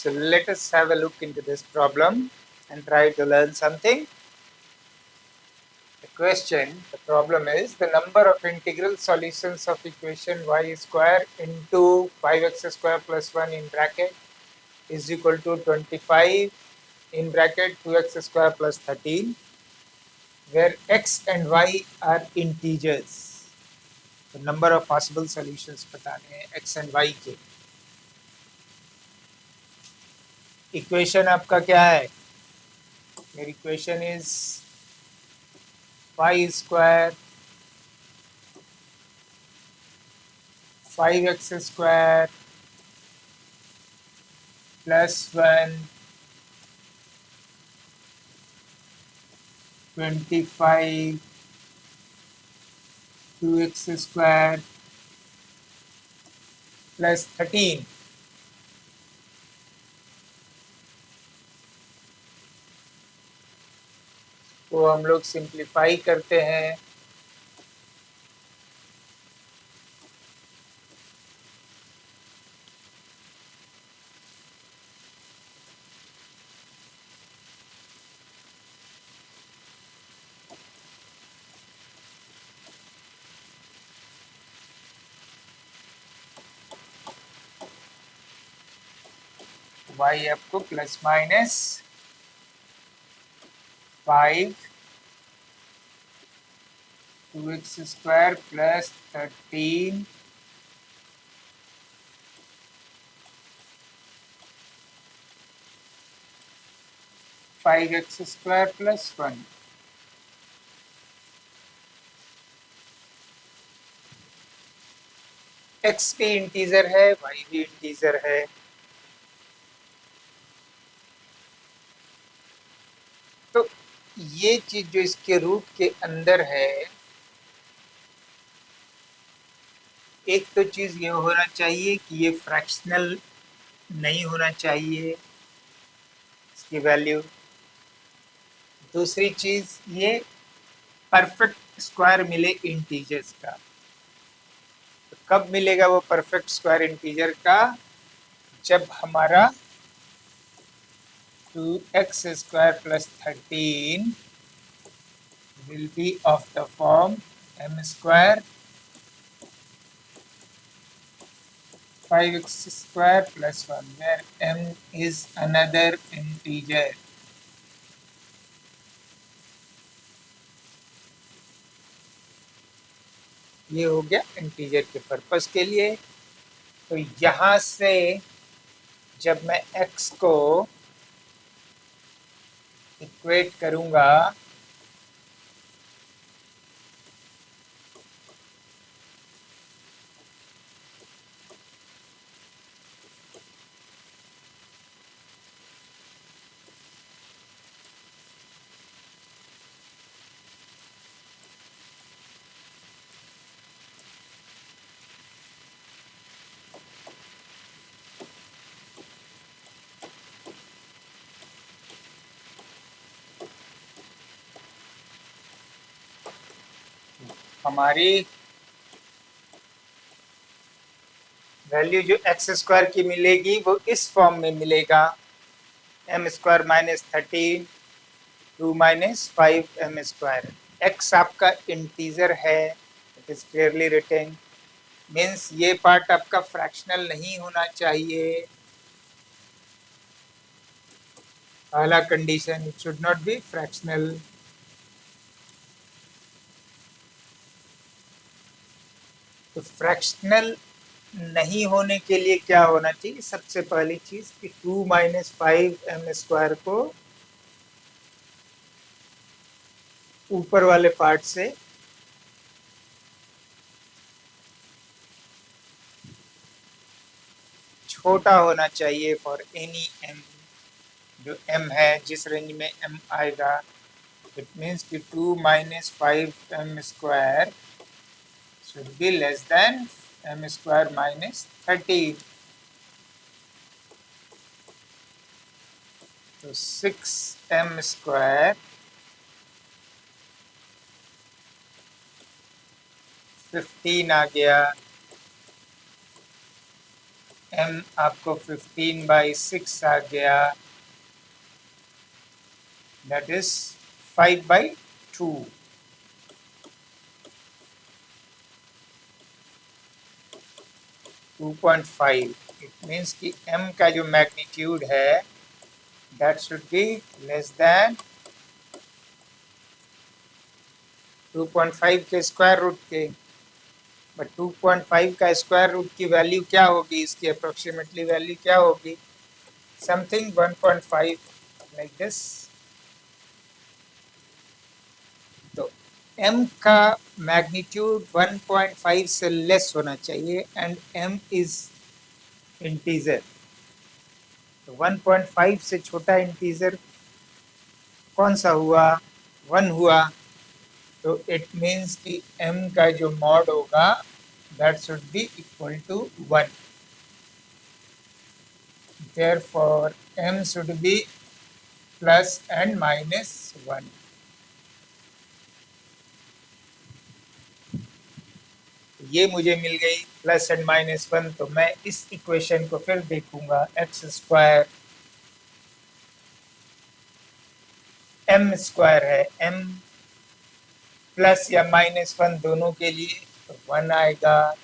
So let us have a look into this problem and try to learn something. The problem is the number of integral solutions of equation y square into 5x square plus 1 in bracket is equal to 25 in bracket 2x square plus 13, where x and y are integers. The number of possible solutions बताने हैं x and y के. Equation आपका क्या है? Your equation is y square 5x square plus 1 25 2x square plus 13. तो हम लोग simplify करते हैं. y आपको plus minus 5 2x square plus 13 5x square plus 1. x भी इंटीजर है, y भी इंटीजर है. तो ये चीज जो इसके रूट के अंदर है, एक तो चीज ये होना चाहिए कि ये फ्रैक्शनल नहीं होना चाहिए इसकी वैल्यू. दूसरी चीज ये परफेक्ट स्क्वायर मिले इंटीजर्स का. तो कब मिलेगा वो परफेक्ट स्क्वायर इंटीजर का? जब हमारा 2x square plus 13 will be of the form m square 5x square plus 1, where m is another integer. ये हो गया इंटीजर के पर्पस के लिए. तो यहाँ से जब मैं x को इक्वेट करूंगा हमारी वैल्यू जो एक्स स्क्वायर की मिलेगी वो इस फॉर्म में मिलेगा, M square minus 13 2 minus 5 M square. X आपका इंटीजर है, it is clearly written. Means ये पार्ट आपका फ्रैक्शनल नहीं होना चाहिए. पहला condition, it should not be fractional. तो फ्रैक्शनल नहीं होने के लिए क्या होना चाहिए? सबसे पहली चीज कि 2 माइनस 5 एम स्क्वायर को ऊपर वाले पार्ट से छोटा होना चाहिए फॉर एनी m. जो m है, जिस रेंज में m आएगा, इट मीन्स कि 2 minus 5 M square should be less than m square minus 13. तो 6m square 15 आ गया. m आपको 15/6 आ गया, दैट इज 5/2. 2.5. इट मीन्स कि m का जो मैग्नीट्यूड है that should be less than 2.5 के स्क्वायर रूट के. बट 2.5 का स्क्वायर रूट की वैल्यू क्या होगी, इसकी अप्रोक्सीमेटली वैल्यू क्या होगी, समथिंग 1.5 लाइक दिस. तो m का मैग्नीट्यूड 1.5 से लेस होना चाहिए एंड m इज इंटीजर. तो 1.5 से छोटा इंटीजर कौन सा हुआ, 1 हुआ. तो इट मीन्स कि m का जो मॉड होगा that should be equal to 1. Therefore m should be plus and minus 1. ये मुझे मिल गई प्लस एंड माइनस 1. तो मैं इस इक्वेशन को फिर देखूंगा, एक्स स्क्वायर m स्क्वायर है, m प्लस या माइनस 1 दोनों के लिए, तो 1 आएगा.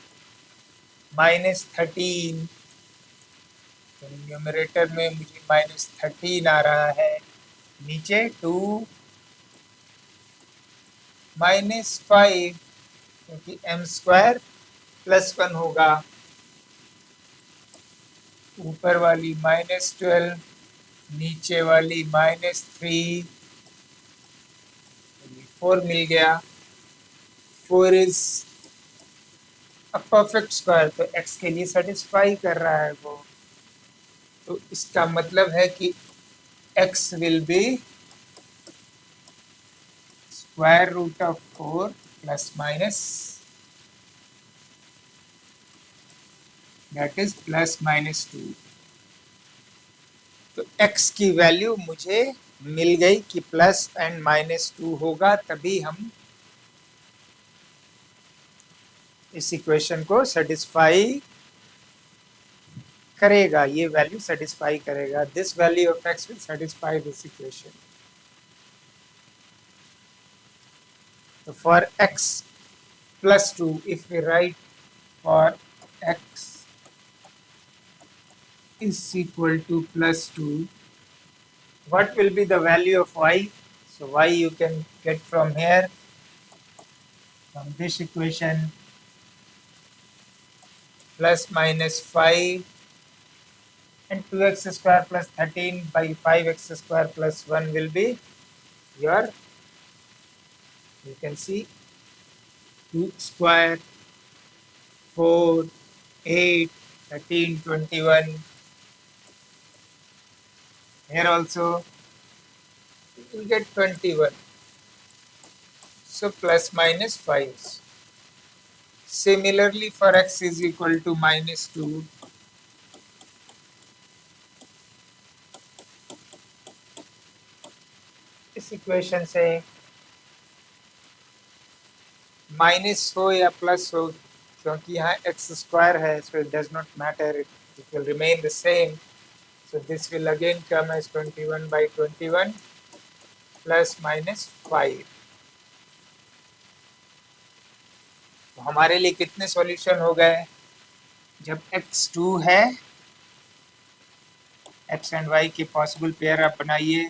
-13, तो न्यूमरेटर में मुझे -13 आ रहा है, नीचे 2 -5 क्योंकि m स्क्वायर +1 होगा, ऊपर वाली -12, नीचे वाली -3, 4 मिल गया. 4 इज अ परफेक्ट स्क्वायर, तो x के लिए सेटिस्फाई कर रहा है वो. तो इसका मतलब है कि x will be square root of 4 plus minus, that is +-2. तो x की वैल्यू मुझे मिल गई कि प्लस एंड -2 होगा, तभी हम इस इक्वेशन को सेटिस्फाई करेगा, ये वैल्यू सेटिस्फाई करेगा. This value of x will satisfy this equation. तो for x +2, if we write for x is equal to +2, what will be the value of y? So y you can get from here, from this equation, +-5 and 2x square plus 13 by 5x square plus 1 will be your, you can see, 2 square, 4, 8, 13, 21. Here also you will get 21. So +-5. Similarly for x is equal to -2, इस equation से minus हो या plus हो, क्योंकि यहाँ X square है, so it does not matter, it will remain the same. So this will again come as 21/21 +-5. तो हमारे लिए कितने सॉल्यूशन हो गए, जब x2 है, x एंड y के पॉसिबल पेयर आप बनाइए.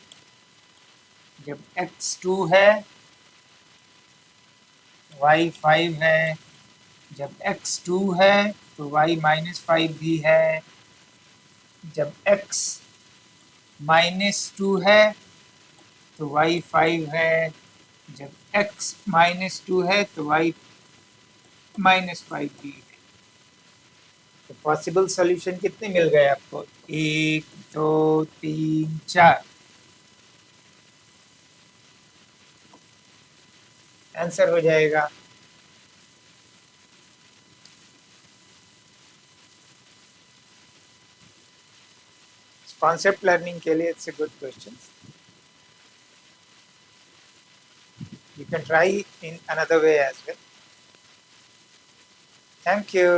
जब x2 है, y 5 है, जब x2 है तो y -5 भी है, जब x -2 है तो y 5 है, जब x -2 है तो y -5 भी है. तो पॉसिबल सॉल्यूशन कितने मिल गए आपको, 1 2 3 4. आंसर हो जाएगा. कॉन्सेप्ट लर्निंग के लिए it's a good question. You can try in another way as well. Thank you.